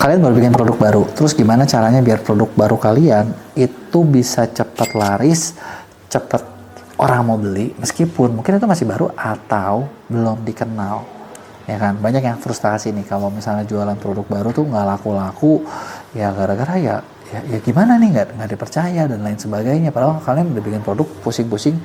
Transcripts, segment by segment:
Kalian baru bikin produk baru, terus gimana caranya biar produk baru kalian itu bisa cepat laris, cepat orang mau beli, meskipun mungkin itu masih baru atau belum dikenal, ya kan? Banyak yang frustasi nih kalau misalnya jualan produk baru tuh nggak laku-laku, ya gara-gara ya gimana nih, nggak dipercaya dan lain sebagainya. Padahal kalian udah bikin produk pusing-pusing,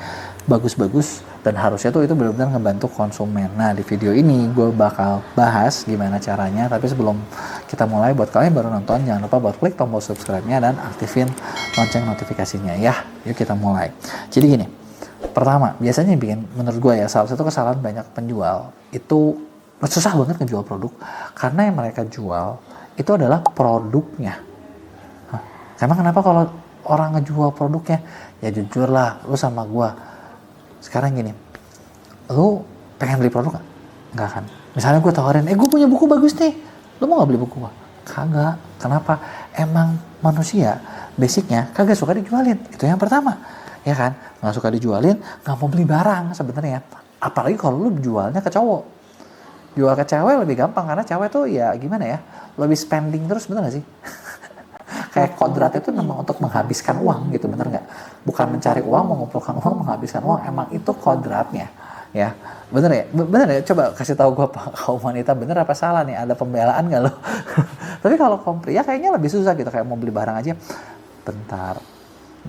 bagus-bagus, dan harusnya tuh itu benar-benar ngebantu konsumen. Nah, di video ini gue bakal bahas gimana caranya, tapi sebelum kita mulai, buat kalian baru nonton, jangan lupa buat klik tombol subscribe-nya dan aktifin lonceng notifikasinya ya. Yuk kita mulai. Jadi gini, pertama, biasanya yang bikin, menurut gue ya, salah satu kesalahan banyak penjual itu susah banget ngejual produk, karena yang mereka jual itu adalah produknya. Emang kenapa kalau orang ngejual produknya? Ya jujur lah, lu sama gue sekarang gini, lu pengen beli produk gak? Enggak kan? Misalnya gue tawarin, gue punya buku bagus nih, lu mau gak beli buku gue? Kagak. Kenapa? Emang manusia basicnya kagak suka dijualin, itu yang pertama, ya kan? Gak suka dijualin, gak mau beli barang sebenarnya. Apalagi kalau lu jualnya ke cowok. Jual ke cewek lebih gampang, karena cewek tuh ya gimana ya, lebih spending terus, bener gak sih? Kayak kodratnya itu memang untuk menghabiskan uang gitu, bener nggak? Bukan mencari uang, mengumpulkan uang, menghabiskan uang, emang itu kodratnya, ya. Bener ya? Bener ya? Coba kasih tahu gue kaum wanita, bener apa salah nih? Ada pembelaan nggak lo? Tapi kalau kaum pria kayaknya lebih susah gitu, kayak mau beli barang aja. Bentar,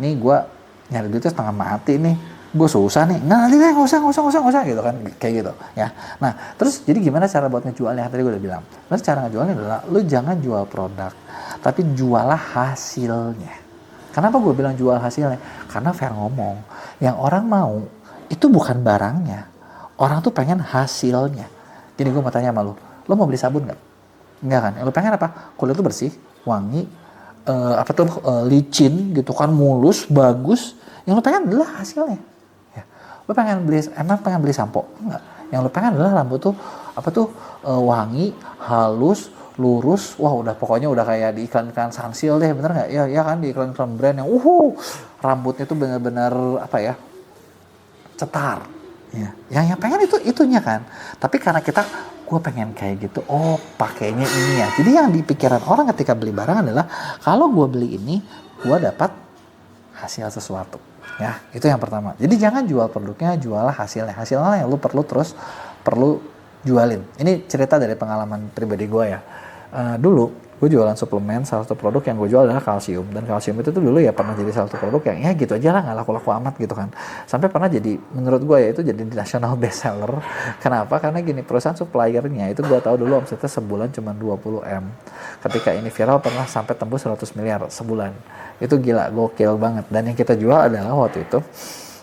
nih gue nyari duitnya setengah mati nih, gue susah nih, nanti deh, nggak usah gitu kan, kayak gitu ya. Nah, terus jadi gimana cara buat ngejualnya? Tadi gue udah bilang, terus cara ngejualnya adalah lu jangan jual produk, tapi jualah hasilnya. Kenapa gue bilang jual hasilnya? Karena fair ngomong, yang orang mau itu bukan barangnya, orang tuh pengen hasilnya. Gini, gue mau tanya sama lu mau beli sabun nggak? Nggak kan? Lu pengen apa? Kulit lu bersih, wangi, licin gitu kan, mulus, bagus. Yang lu pengen adalah hasilnya. Ya. Lu pengen beli sampo? Enggak. Yang lu pengen adalah rambut tuh wangi, halus, lurus. Wah, udah pokoknya udah kayak di iklan-iklan Sunsil deh, bener nggak? Ya kan, di iklan-iklan brand yang rambutnya tuh bener-bener cetar. Ya. Yang pengen itunya kan. Tapi karena gue pengen kayak gitu, pakainya ini ya. Jadi yang di pikiran orang ketika beli barang adalah, kalau gue beli ini, gue dapat hasil sesuatu. Ya, itu yang pertama. Jadi jangan jual produknya, jualah hasilnya. Hasilnya yang lu perlu jualin. Ini cerita dari pengalaman pribadi gue ya. Dulu gue jualan suplemen, salah satu produk yang gue jual adalah kalsium, dan kalsium itu tuh dulu ya pernah jadi salah satu produk yang ya gitu aja lah, nggak laku-laku amat gitu kan, sampai pernah jadi, menurut gue ya, itu jadi national best seller. Kenapa? Karena gini, perusahaan suppliernya itu gue tahu dulu omsetnya sebulan cuma 20M, ketika ini viral pernah sampai tembus 100 miliar sebulan. Itu gila, gokil banget. Dan yang kita jual adalah, waktu itu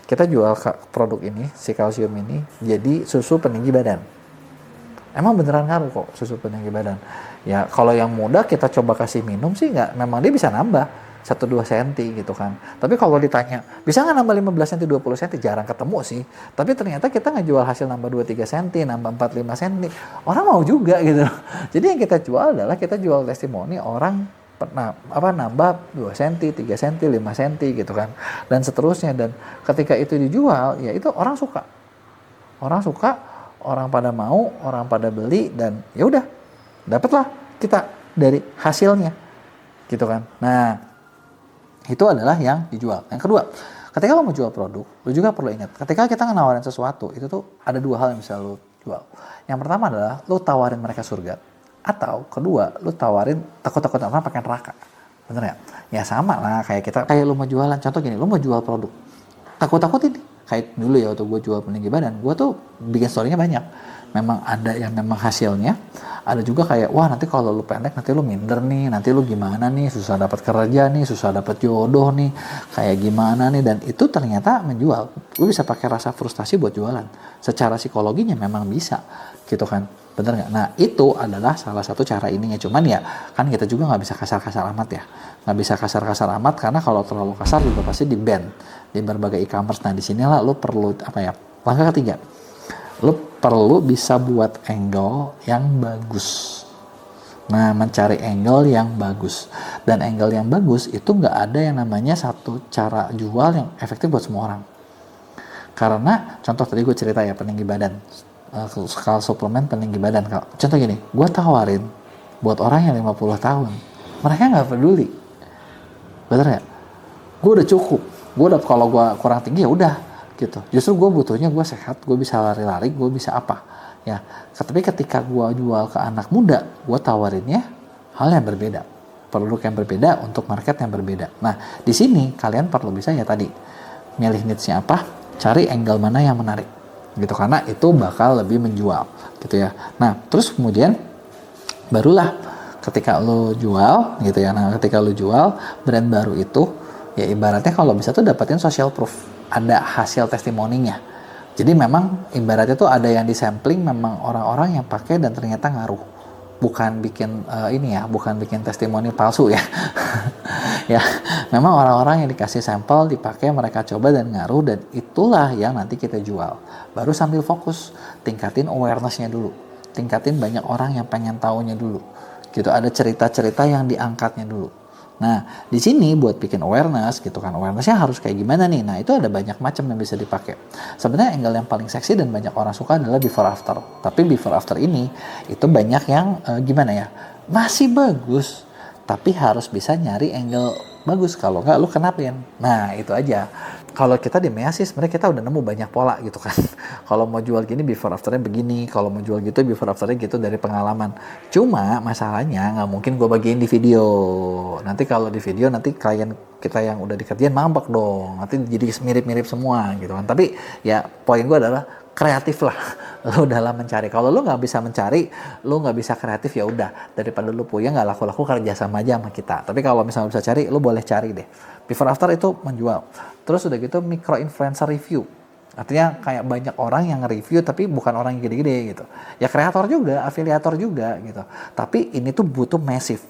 kita jual produk ini, si kalsium ini, jadi susu peninggi badan. Emang beneran ngaruh kok susu peninggi badan. Ya kalau yang muda kita coba kasih minum sih nggak, memang dia bisa nambah 1-2 cm gitu kan. Tapi kalau ditanya, bisa nggak nambah 15 cm, 20 cm? Jarang ketemu sih. Tapi ternyata kita ngejual hasil nambah 2-3 cm, nambah 4-5 cm. Orang mau juga gitu. Jadi yang kita jual adalah, kita jual testimoni orang nambah 2 cm, 3 cm, 5 cm gitu kan. Dan seterusnya. Dan ketika itu dijual, ya itu orang suka. Orang pada mau, orang pada beli, dan ya udah, dapatlah kita dari hasilnya, gitu kan. Nah, itu adalah yang dijual. Yang kedua, ketika lo mau jual produk, lo juga perlu ingat, ketika kita nawarin sesuatu, itu tuh ada 2 hal yang bisa lo jual. Yang pertama adalah lo tawarin mereka surga, atau kedua, lo tawarin takut-takut orang pakai neraka. Bener ya? Ya sama lah kayak lo mau jualan. Contoh gini, lo mau jual produk, takut-takut ini. Kayak dulu ya, waktu gue jual peninggi badan, gue tuh bikin story-nya banyak. Memang ada yang memang hasilnya, ada juga kayak, wah nanti kalau lu pendek nanti lu minder nih, nanti lu gimana nih, susah dapat kerja nih, susah dapat jodoh nih, kayak gimana nih. Dan itu ternyata menjual. Lu bisa pakai rasa frustasi buat jualan. Secara psikologinya memang bisa, gitu kan. Bener nggak? Nah, itu adalah salah satu cara ininya. Cuman ya kan kita juga nggak bisa kasar-kasar amat ya, nggak bisa kasar-kasar amat, karena kalau terlalu kasar juga pasti di ban di berbagai e-commerce. Nah, disinilah lo perlu langkah ketiga, lo perlu bisa buat angle yang bagus. Nah, mencari angle yang bagus, dan angle yang bagus itu nggak ada yang namanya satu cara jual yang efektif buat semua orang. Karena contoh tadi gue cerita ya, peninggi badan, suplemen peninggi badan. Contoh gini, gue tawarin buat orang yang 50 tahun. Mereka nggak peduli. Bener nggak? Gue udah cukup. Gue udah, kalau gue kurang tinggi ya udah gitu. Justru gue butuhnya gue sehat, gue bisa lari-lari, gue bisa apa. Ya, tapi ketika gue jual ke anak muda, gue tawarinnya hal yang berbeda. Produk yang berbeda untuk market yang berbeda. Nah, di sini kalian perlu bisa ya tadi milih niche-nya apa, cari angle mana yang menarik gitu, karena itu bakal lebih menjual gitu ya. Nah, terus kemudian barulah ketika lo jual gitu ya. Nah, ketika lo jual brand baru itu ya ibaratnya kalau bisa tuh dapetin social proof, ada hasil testimoninya. Jadi memang ibaratnya tuh ada yang disampling memang orang-orang yang pakai dan ternyata ngaruh. Bukan bikin bukan bikin testimoni palsu ya. Ya, memang orang-orang yang dikasih sampel, dipakai, mereka coba dan ngaruh, dan itulah yang nanti kita jual. Baru sambil fokus, tingkatin awareness-nya dulu. Tingkatin banyak orang yang pengen taunya dulu. Gitu, ada cerita-cerita yang diangkatnya dulu. Nah, di sini buat bikin awareness gitu kan, awarenessnya harus kayak gimana nih? Nah, itu ada banyak macam yang bisa dipakai. Sebenarnya angle yang paling seksi dan banyak orang suka adalah before after. Tapi before after ini itu banyak yang masih bagus, tapi harus bisa nyari angle bagus. Kalau nggak lu kenapin. Nah, itu aja. Kalau kita di Mea sih sebenarnya kita udah nemu banyak pola gitu kan. Kalau mau jual gini before afternya begini, kalau mau jual gitu before afternya gitu dari pengalaman. Cuma masalahnya nggak mungkin gue bagiin di video. Nanti kalau di video nanti klien kita yang udah dikerjain ngambek dong. Nanti jadi mirip-mirip semua gitu kan. Tapi ya poin gue adalah kreatif lah. Lo dalam mencari. Kalau lo nggak bisa mencari, lo nggak bisa kreatif, ya udah, daripada lo puyeng nggak laku-laku, kerja sama aja sama kita. Tapi kalau misalnya bisa cari, lo boleh cari deh. Before after itu menjual. Terus udah gitu micro influencer review. Artinya kayak banyak orang yang review tapi bukan orang yang gede-gede gitu. Ya kreator juga, afiliator juga gitu. Tapi ini tuh butuh massive.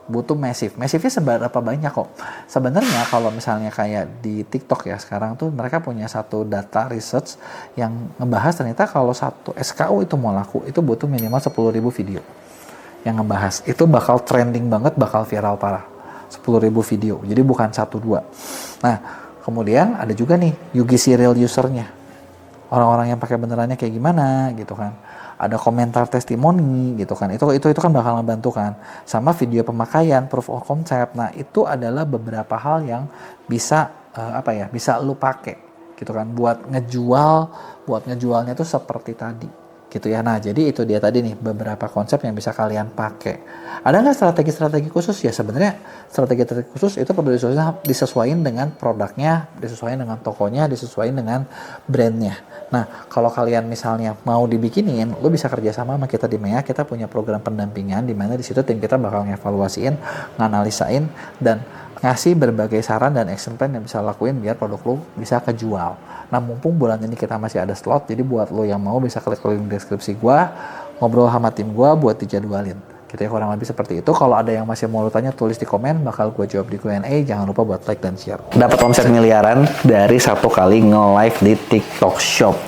Massivenya seberapa banyak kok. Sebenarnya kalau misalnya kayak di TikTok ya sekarang tuh mereka punya satu data research yang ngebahas ternyata kalau satu SKU itu mau laku itu butuh minimal 10.000 video yang ngebahas. Itu bakal trending banget, bakal viral parah. 10.000 video, jadi bukan 1-2. Nah, kemudian ada juga nih UGC real usernya, orang-orang yang pakai benerannya kayak gimana gitu kan. Ada komentar testimoni gitu kan, itu kan bakal ngebantu kan. Sama video pemakaian, proof of concept. Nah, itu adalah beberapa hal yang bisa bisa lu pakai gitu kan buat ngejualnya tuh seperti tadi gitu ya. Nah, jadi itu dia tadi nih beberapa konsep yang bisa kalian pakai. Ada nggak strategi-strategi khusus? Ya sebenarnya strategi khusus itu perlu disesuaikan dengan produknya, disesuaikan dengan tokonya, disesuaikan dengan brandnya. Nah, kalau kalian misalnya mau dibikinin, lo bisa kerja sama kita di Mea. Kita punya program pendampingan di mana di situ tim kita bakal ngevaluasiin, nganalisain, dan ngasih berbagai saran dan action plan yang bisa lakuin biar produk lo bisa kejual. Nah, mumpung bulan ini kita masih ada slot, jadi buat lo yang mau bisa klik link deskripsi gua, ngobrol sama tim gua buat dijadwalin. Gitu ya, kurang lebih seperti itu. Kalau ada yang masih mau lo tanya, tulis di komen, bakal gue jawab di Q&A. Jangan lupa buat like dan share. Dapat omset miliaran dari satu kali nge-live di TikTok Shop.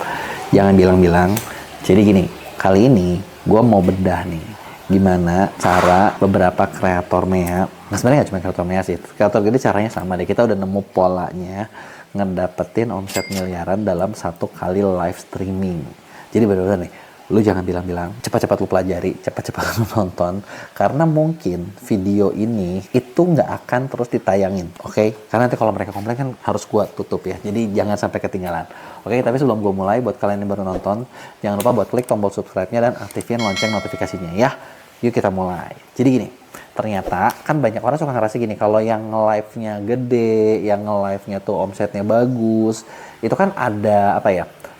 Jangan bilang-bilang. Jadi gini, kali ini gue mau bedah nih, gimana cara beberapa kreator Mea. Nah, sebenarnya nggak cuma kreator Mea sih. Kreator gede caranya sama deh. Kita udah nemu polanya ngedapetin omset miliaran dalam satu kali live streaming. Jadi bener-bener nih, lu jangan bilang-bilang, cepat-cepat lu pelajari, cepat-cepat lu nonton, karena mungkin video ini itu nggak akan terus ditayangin, oke? Karena nanti kalau mereka komplain kan harus gua tutup ya, jadi jangan sampai ketinggalan, oke? Tapi sebelum gua mulai, buat kalian yang baru nonton, jangan lupa buat klik tombol subscribe-nya dan aktifin lonceng notifikasinya ya. Yuk kita mulai. Jadi gini, ternyata kan banyak orang suka ngerasa gini, kalau yang nge-live-nya gede, yang nge-live-nya tuh omsetnya bagus, itu kan ada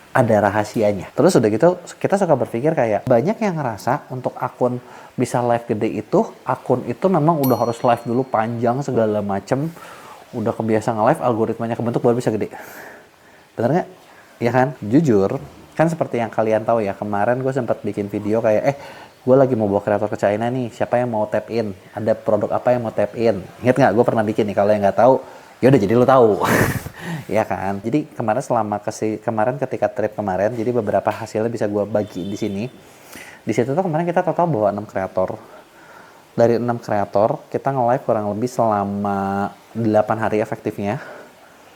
ada rahasianya. Terus udah gitu kita suka berpikir kayak banyak yang ngerasa untuk akun bisa live gede itu, akun itu memang udah harus live dulu panjang segala macem, udah kebiasa nge-live, algoritmanya kebentuk baru bisa gede. Bener nggak? Ya kan? Jujur, kan seperti yang kalian tahu ya, kemarin gue sempat bikin video kayak gue lagi mau bawa kreator ke China nih, siapa yang mau tap in? Ada produk apa yang mau tap in? Ingat nggak? Gue pernah bikin nih, kalau yang nggak tahu, yaudah jadi lo tahu. Ya kan? Jadi kemarin ketika trip kemarin, jadi beberapa hasilnya bisa gue bagi di sini. Di situ tuh kemarin kita total bawa 6 kreator. Dari 6 kreator, kita nge-live kurang lebih selama 8 hari efektifnya.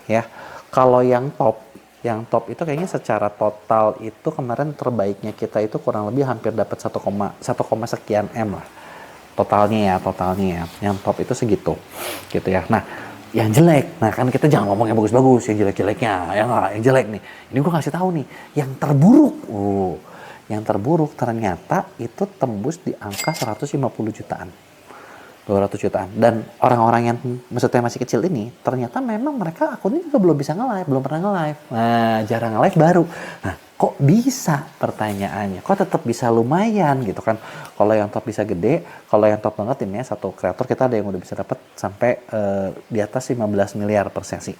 Ya. Kalau yang top itu kayaknya secara total itu kemarin terbaiknya kita itu kurang lebih hampir dapat 1, sekian M lah. totalnya ya, yang top itu segitu, gitu ya. Nah, yang jelek, nah kan kita jangan ngomong yang bagus-bagus, yang jelek-jeleknya, yang jelek nih. Ini gue kasih tahu nih, yang terburuk. Yang terburuk ternyata itu tembus di angka 150 jutaan. 200 jutaan. Dan orang-orang yang maksudnya masih kecil ini, ternyata memang mereka akunnya juga belum bisa nge-live, belum pernah nge-live. Nah, jarang nge-live baru. Nah, kok bisa pertanyaannya? Kok tetap bisa lumayan gitu kan? Kalau yang top bisa gede, kalau yang top banget ini ya, satu kreator kita ada yang udah bisa dapat sampai di atas 15 miliar per sesi.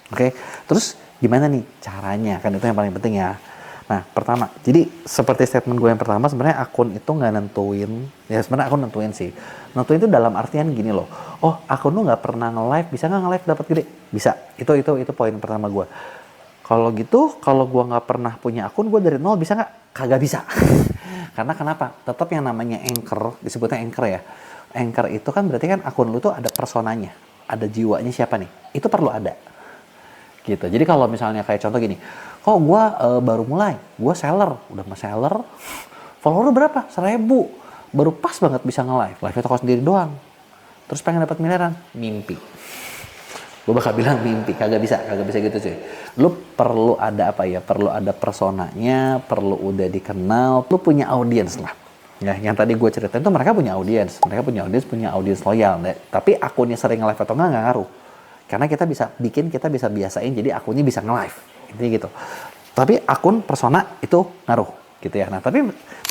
Oke, terus gimana nih caranya? Kan itu yang paling penting ya. Nah, pertama, jadi seperti statement gue yang pertama, sebenarnya akun itu nggak nentuin, ya sebenarnya akun nentuin sih. Nentuin itu dalam artian gini loh, oh akun lu nggak pernah nge-live, bisa nggak nge-live dapat gede? Bisa, itu poin pertama gue. Kalau gitu, kalau gue nggak pernah punya akun, gue dari nol bisa nggak? Kagak bisa. Karena kenapa? Tetap yang namanya anchor, disebutnya anchor ya. Anchor itu kan berarti kan akun lu tuh ada personanya, ada jiwanya siapa nih? Itu perlu ada. Gitu. Jadi kalau misalnya kayak contoh gini, kok gue baru mulai, gue seller, udah mah seller, follower berapa? 1.000, baru pas banget bisa nge-live, live toko sendiri doang, terus pengen dapat miliaran, mimpi. Gue bakal bilang mimpi, kagak bisa gitu cuy. Lu perlu ada apa ya, perlu ada personanya, perlu udah dikenal, lu punya audiens lah. Ya, yang tadi gue ceritain tuh mereka punya audiens, punya audiens loyal. Tapi akunnya sering nge-live atau nggak ngaruh. Karena kita bisa biasain jadi akunnya bisa nge-live. Intinya gitu. Tapi akun persona itu ngaruh gitu ya. Nah, tapi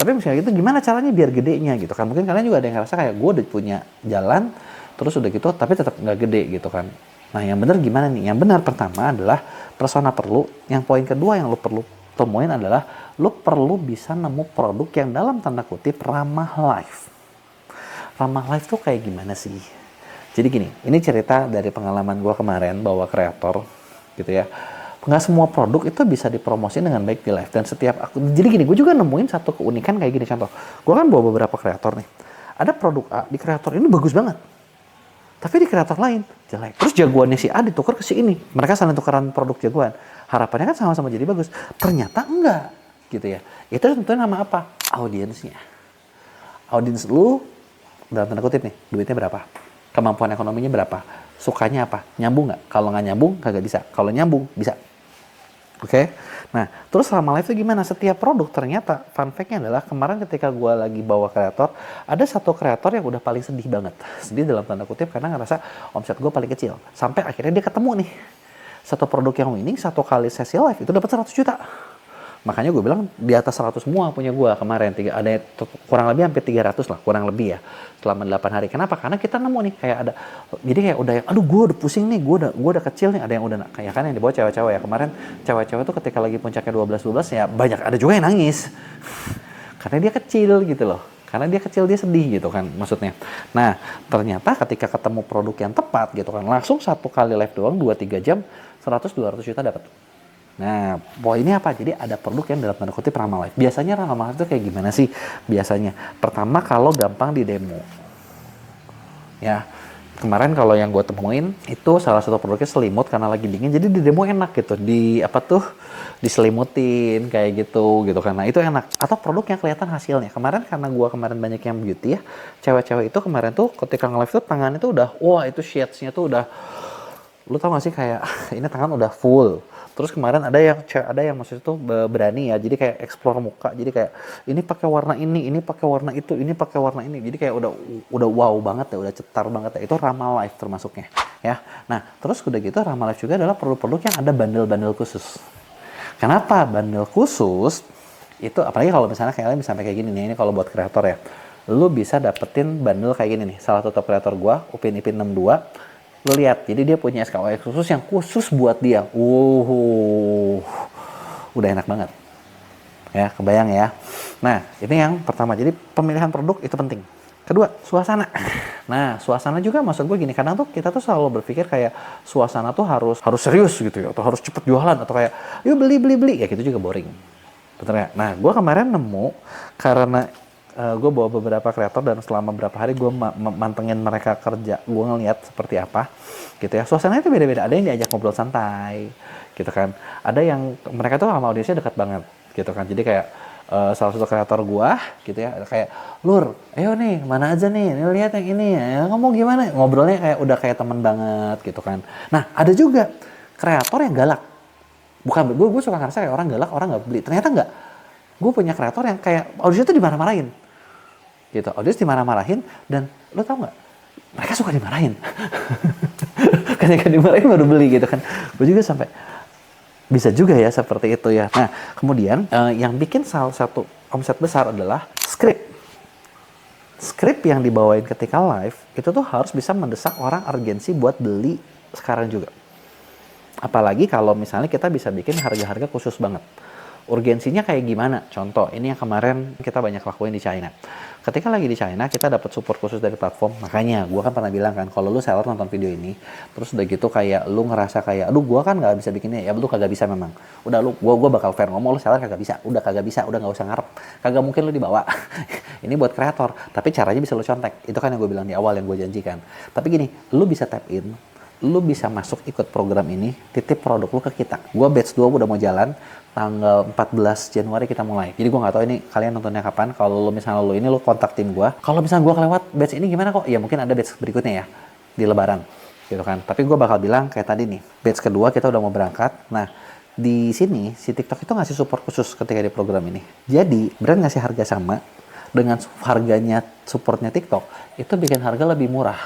misalnya gitu gimana caranya biar gedenya gitu kan. Mungkin kalian juga ada yang ngerasa kayak gue udah punya jalan terus udah gitu tapi tetap nggak gede gitu kan. Nah, yang benar gimana nih? Yang benar pertama adalah persona perlu. Yang poin kedua yang lo perlu temuin adalah lo perlu bisa nemu produk yang dalam tanda kutip ramah live. Ramah live tuh kayak gimana sih? Jadi gini, ini cerita dari pengalaman gue kemarin bawa kreator gitu ya. Nggak semua produk itu bisa dipromosin dengan baik di live. Dan jadi gini, gue juga nemuin satu keunikan kayak gini contoh. Gue kan bawa beberapa kreator nih. Ada produk A di kreator ini bagus banget. Tapi di kreator lain jelek. Terus jagoannya si A ditukar ke si ini. Mereka saling tukaran produk jagoan. Harapannya kan sama-sama jadi bagus. Ternyata enggak gitu ya. Itu tentunya nama apa? Audiensnya. Audiens lu dalam tanda kutip nih, duitnya berapa? Kemampuan ekonominya berapa? Sukanya apa? Nyambung nggak? Kalau nggak nyambung, kagak bisa. Kalau nyambung, bisa. Oke? Nah, terus sama live itu gimana? Setiap produk ternyata, fun fact-nya adalah kemarin ketika gue lagi bawa kreator, ada satu kreator yang udah paling sedih banget. Sedih dalam tanda kutip karena ngerasa omset gue paling kecil. Sampai akhirnya dia ketemu nih. Satu produk yang winning, satu kali sesi live, itu dapat 100 juta. Makanya gue bilang di atas 100 semua punya gue kemarin. Ada kurang lebih hampir 300 lah, kurang lebih ya. Selama 8 hari. Kenapa? Karena kita nemu nih kayak ada. Jadi kayak udah, aduh gue udah pusing nih, gue udah kecil nih. Ada yang udah, kayak kan yang dibawa cewek-cewek ya. Kemarin cewek-cewek tuh ketika lagi puncaknya 12-12 ya banyak, ada juga yang nangis. Karena dia kecil gitu loh. Karena dia kecil, dia sedih gitu kan maksudnya. Nah, ternyata ketika ketemu produk yang tepat gitu kan, langsung satu kali live doang, 2-3 jam, 100-200 juta dapat. Nah, poinnya apa? Jadi ada produk yang dalam tanda kutip ramah live. Biasanya ramah live itu kayak gimana sih? Biasanya, pertama kalau gampang di demo. Ya, kemarin kalau yang gue temuin, itu salah satu produknya selimut karena lagi dingin. Jadi di demo enak gitu. Diselimutin kayak gitu karena itu enak. Atau produk yang kelihatan hasilnya. Kemarin karena gue banyak yang beauty ya, cewek-cewek itu kemarin tuh ketika nge-live tuh tangannya tuh udah, wah itu shades-nya tuh udah, lu tau gak sih kayak ini tangan udah full. Terus kemarin ada yang maksudnya tuh berani ya, jadi kayak explore muka, jadi kayak ini pakai warna ini pakai warna itu, ini pakai warna ini, jadi kayak udah wow banget ya, udah cetar banget ya. Itu ramah live termasuknya ya. Nah terus udah gitu ramah live juga adalah produk-produk yang ada bundle-bundle khusus. Kenapa bundle khusus? Itu apalagi kalau misalnya sampai kayak gini nih, ini kalau buat kreator ya, lu bisa dapetin bundle kayak gini nih. Salah satu kreator gua, Upin Ipin 62, lo lihat, jadi dia punya SKUX khusus yang khusus buat dia. Udah enak banget. Ya, kebayang ya. Nah, ini yang pertama. Jadi pemilihan produk itu penting. Kedua, suasana. Nah, suasana juga maksud gue gini, kadang tuh kita tuh selalu berpikir kayak suasana tuh harus serius gitu ya, atau harus cepet jualan, atau kayak yuk beli. Ya gitu juga boring. Betul ya? Nah, gue kemarin nemu karena gue bawa beberapa kreator dan selama beberapa hari gue mantengin mereka kerja, gue ngeliat seperti apa gitu ya. Suasananya itu beda-beda. Ada yang diajak ngobrol santai gitu kan, ada yang mereka tuh sama audiensnya dekat banget gitu kan. Jadi kayak salah satu kreator gua gitu ya, kayak Lur, ayo nih mana aja nih, ini lihat yang ini ya, ngomong gimana, ngobrolnya kayak udah kayak temen banget gitu kan. Nah ada juga kreator yang galak, bukan gue suka ngerasa kayak orang galak orang nggak beli, ternyata nggak. Gue punya kreator yang kayak audiens tuh dimarah-marahin gitu, audiens dimarah-marahin, dan lo tau nggak, mereka suka dimarahin. Ketika dimarahin baru beli gitu kan. Gue juga sampai bisa juga ya seperti itu ya. Nah kemudian yang bikin salah satu omset besar adalah skrip yang dibawain ketika live itu tuh harus bisa mendesak orang urgensi buat beli sekarang juga. Apalagi kalau misalnya kita bisa bikin harga-harga khusus banget. Urgensinya kayak gimana? Contoh, ini yang kemarin kita banyak lakuin di China. Ketika lagi di China, kita dapat support khusus dari platform. Makanya, gue kan pernah bilang kan, kalau lu seller nonton video ini, terus udah gitu kayak lu ngerasa kayak, aduh gue kan nggak bisa bikinnya, ya lu kagak bisa memang. Udah gue bakal fair ngomong, lu seller kagak bisa, udah kagak bisa, udah nggak usah ngarep. Kagak mungkin lu dibawa. Ini buat kreator, tapi caranya bisa lu contek. Itu kan yang gue bilang di awal yang gue janjikan. Tapi gini, lu bisa tap in, lu bisa masuk ikut program ini, titip produk lu ke kita. Gue batch 2 udah mau jalan, tanggal 14 Januari kita mulai. Jadi gue nggak tahu ini kalian nontonnya kapan. Kalau lu misalnya lu ini lu kontak tim gue. Kalau misalnya gue kelewat batch ini gimana kok? Ya mungkin ada batch berikutnya ya di Lebaran, gitu kan. Tapi gue bakal bilang kayak tadi nih, batch kedua kita udah mau berangkat. Nah di sini si TikTok itu ngasih support khusus ketika di program ini. Jadi brand ngasih harga sama dengan harganya supportnya TikTok itu bikin harga lebih murah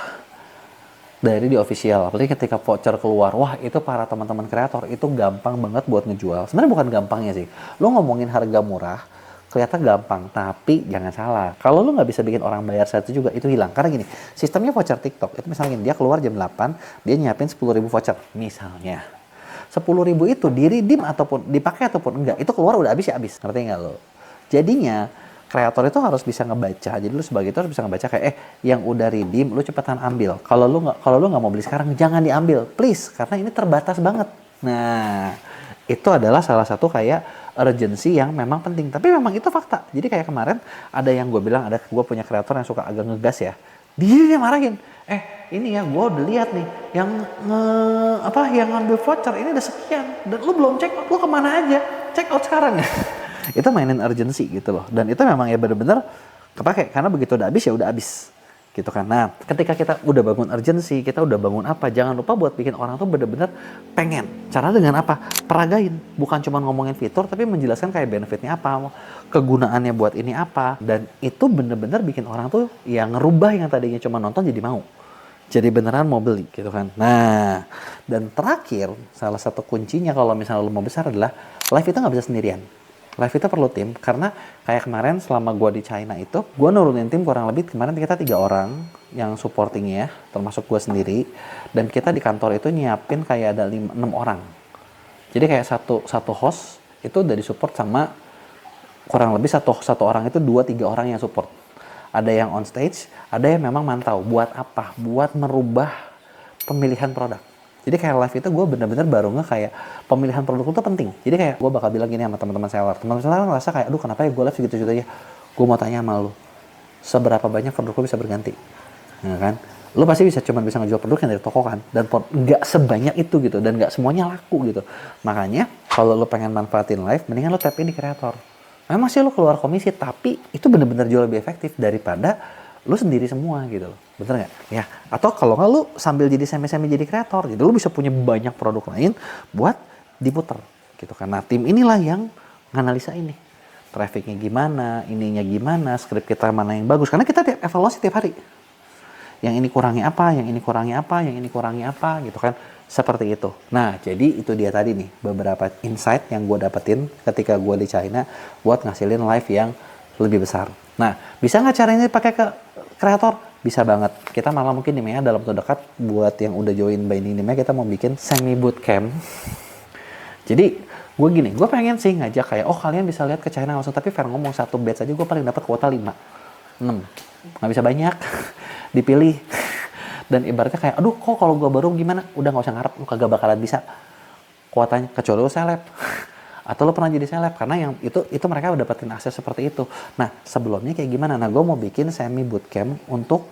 dari di official. Apalagi ketika voucher keluar, wah itu para teman-teman kreator itu gampang banget buat ngejual. Sebenarnya bukan gampangnya sih, lo ngomongin harga murah kelihatan gampang, tapi jangan salah, kalau lo nggak bisa bikin orang bayar satu juga itu hilang. Karena gini, sistemnya voucher TikTok itu misalnya gini, dia keluar jam 8, dia nyiapin 10.000 voucher misalnya. 10.000 itu di redeem ataupun dipakai ataupun enggak, itu keluar udah habis ya habis, ngerti nggak lo? Jadinya kreator itu harus bisa ngebaca. Jadi lu sebagai itu harus bisa ngebaca kayak yang udah redeem lu cepetan ambil. Kalau lu nggak mau beli sekarang jangan diambil, please, karena ini terbatas banget. Nah, itu adalah salah satu kayak urgency yang memang penting. Tapi memang itu fakta. Jadi kayak kemarin ada yang gue bilang, ada gue punya kreator yang suka agak ngegas ya. Dia marahin. Ini ya gue udah lihat nih yang yang ngambil voucher ini udah sekian dan lu belum check out, lu kemana aja? Check out sekarang ya. Itu mainin urgency gitu loh, dan itu memang ya bener-bener kepake karena begitu udah habis ya udah habis gitu kan. Nah ketika kita udah bangun urgency, kita udah bangun apa, jangan lupa buat bikin orang tuh bener-bener pengen. Cara dengan apa? Peragain, bukan cuma ngomongin fitur tapi menjelaskan kayak benefitnya apa, kegunaannya buat ini apa, dan itu bener-bener bikin orang tuh yang ngerubah yang tadinya cuma nonton jadi mau, jadi beneran mau beli gitu kan. Nah dan terakhir, salah satu kuncinya kalau misalnya lo mau besar adalah live itu nggak bisa sendirian. Live itu perlu tim, karena kayak kemarin selama gue di China itu, gue nurunin tim kurang lebih kemarin kita 3 orang yang supportingnya, termasuk gue sendiri, dan kita di kantor itu nyiapin kayak ada 6 orang. Jadi kayak satu host itu udah disupport sama kurang lebih satu orang itu 2-3 orang yang support. Ada yang on stage, ada yang memang mantau. Buat apa? Buat merubah pemilihan produk. Jadi kayak live itu gue bener-bener baru kayak pemilihan produk itu penting. Jadi kayak gue bakal bilang gini sama teman-teman seller. Teman-teman seller ngerasa kayak, aduh kenapa ya gue live segitu-segitu aja. Gue mau tanya sama lu, seberapa banyak produk lu bisa berganti? Ya kan? Lu pasti bisa ngejual produk yang dari toko kan? Dan nggak sebanyak itu gitu. Dan nggak semuanya laku gitu. Makanya kalau lu pengen manfaatin live, mendingan lu tap in di kreator. Memang sih lu keluar komisi, tapi itu bener-bener jauh lebih efektif daripada lu sendiri semua gitu loh. Bener nggak? Ya. Atau kalau nggak lu sambil jadi semi-semi jadi kreator gitu, lu bisa punya banyak produk lain buat diputer gitu kan. Nah tim inilah yang nganalisa ini. Trafficnya gimana, ininya gimana, skrip kita mana yang bagus. Karena kita evaluasi tiap hari. Yang ini kurangi apa, yang ini kurangi apa, yang ini kurangi apa gitu kan. Seperti itu. Nah jadi itu dia tadi nih beberapa insight yang gue dapetin ketika gue di China buat ngasilin live yang lebih besar. Nah bisa nggak caranya pakai ke kreator? Bisa banget. Kita malah mungkin nih ya dalam waktu dekat buat yang udah join Binding nih kita mau bikin semi bootcamp. Jadi gue gini, gue pengen sih ngajak kayak, oh kalian bisa lihat ke China langsung, tapi fair ngomong satu batch aja gue paling dapat kuota 5, 6, nggak bisa banyak, dipilih. Dan ibaratnya kayak, aduh kok kalau gue baru gimana? Udah nggak usah ngarep, lu kagak bakalan bisa kuotanya, kecuali lu seleb. Atau lo pernah jadi seleb, karena yang itu mereka udah dapetin akses seperti itu. Nah sebelumnya kayak gimana? Nah gue mau bikin semi bootcamp untuk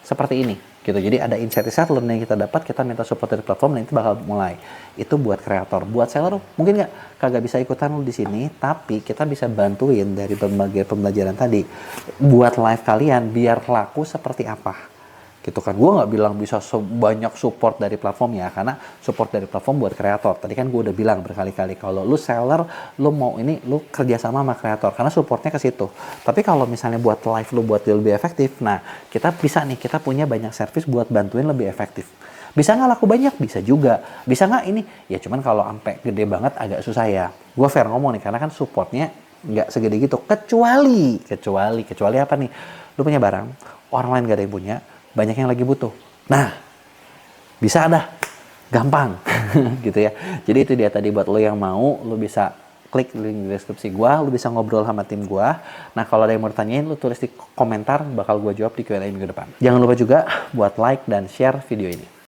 seperti ini. gitu. Jadi ada insight reseller yang kita dapat, kita minta support dari platform, dan itu bakal mulai. Itu buat kreator. Buat seller mungkin kagak bisa ikutan lu di sini, tapi kita bisa bantuin dari berbagai pembelajaran tadi buat live kalian biar laku seperti apa. Gitu kan, gue nggak bilang bisa banyak support dari platform ya, karena support dari platform buat kreator. Tadi kan gue udah bilang berkali-kali, kalau lu seller, lu mau ini, lu kerjasama sama kreator, karena supportnya ke situ. Tapi kalau misalnya buat live lu buat dia lebih efektif, nah kita bisa nih, kita punya banyak service buat bantuin lebih efektif. Bisa nggak laku banyak? Bisa juga. Bisa nggak ini? Ya cuman kalau sampai gede banget agak susah ya. Gue fair ngomong nih, karena kan supportnya nggak segede gitu. Kecuali apa nih? Lu punya barang, orang lain gak ada yang punya, banyak yang lagi butuh. Nah, bisa dah, gampang gitu ya. Jadi itu dia tadi buat lo yang mau, lo bisa klik link di deskripsi gua, lo bisa ngobrol sama tim gua. Nah, kalau ada yang mau ditanyain, lo tulis di komentar, bakal gua jawab di Q&A minggu depan. Jangan lupa juga buat like dan share video ini.